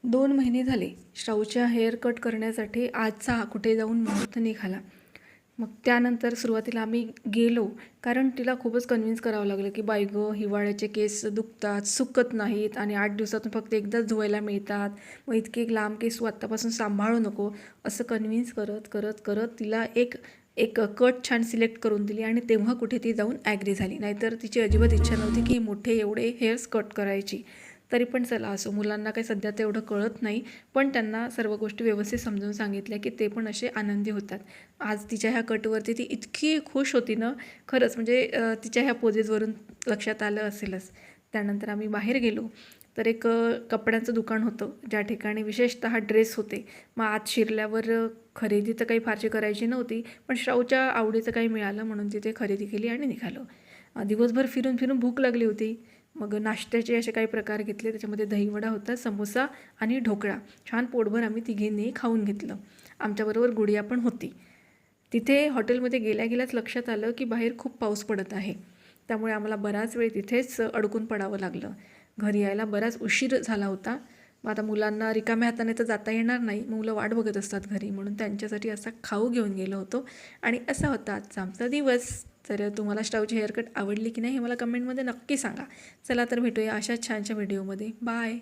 2 महिने झाले श्राऊच्या hair cut करण्यासाठी आजचा कुठे जाऊन मुहूर्त निघाला. मग त्यानंतर सुरुवातीला आम्ही गेलो, कारण तिला खूपच कन्विन्स करावं लागलं, की "बाई गं, हिवाळ्याचे केस दुखतात, सुकत नाहीत आणि 8 दिवसातून फक्त एकदाच धुवायला मिळतात. मग इतके लांब केस तू आत्तापासून सांभाळू नको." असं कन्विन्स करत, करत, करत तिला एक एक कट छान सिलेक्ट करून दिली आणि तेव्हा कुठे ती जाऊन ॲग्री झाली. नाहीतर तिची अजिबात इच्छा नव्हती, की मोठे एवढे हेअर्स कट करायची. तरी पण चला असो, मुलांना काही सध्या तेवढं कळत नाही, पण त्यांना सर्व गोष्टी व्यवस्थित समजावून सांगितल्या, की ते पण असे आनंदी होतात. आज तिच्या ह्या कटवरती ती इतकी खुश होती ना, खरंच म्हणजे तिच्या ह्या पोजेसवरून लक्षात आलं असेलच. त्यानंतर आम्ही बाहेर गेलो, तर एक कपड्यांचं दुकान होतं, ज्या ठिकाणी विशेषतः ड्रेस होते. मग आत शिरल्यावर खरेदी तर काही फारशी करायची नव्हती, पण श्राऊच्या आवडीचं काही मिळालं म्हणून तिथे खरेदी केली आणि निघालो. दिवसभर फिरून फिरून भूक लागली होती. मग नाश्त्याचे असे काही प्रकार घेतले, त्याच्यामध्ये दहीवडा होता, समोसा आणि ढोकळा. छान पोटभर आम्ही तिघींनी खाऊन घेतलं. आमच्याबरोबर गुडिया पण होती. तिथे हॉटेलमध्ये गेल्या गेल्याच लक्षात आलं, की बाहेर खूप पाऊस पडत आहे. त्यामुळे आम्हाला बराच वेळ तिथेच अडकून पडावं लागलं. घरी यायला बराच उशीर झाला होता. मग आता मुलांना रिकाम्या हाताने तर जाता येणार नाही, मुलं वाट बघत असतात घरी, म्हणून त्यांच्यासाठी असा खाऊ घेऊन गेलो होतो. आणि असा होता आजचा आमचा दिवस. तर तुम्हाला श्राऊची हेअरकट आवडली की नाही हे मला कमेंटमध्ये नक्की सांगा. चला तर भेटूया अशाच छानशा व्हिडिओमध्ये. बाय.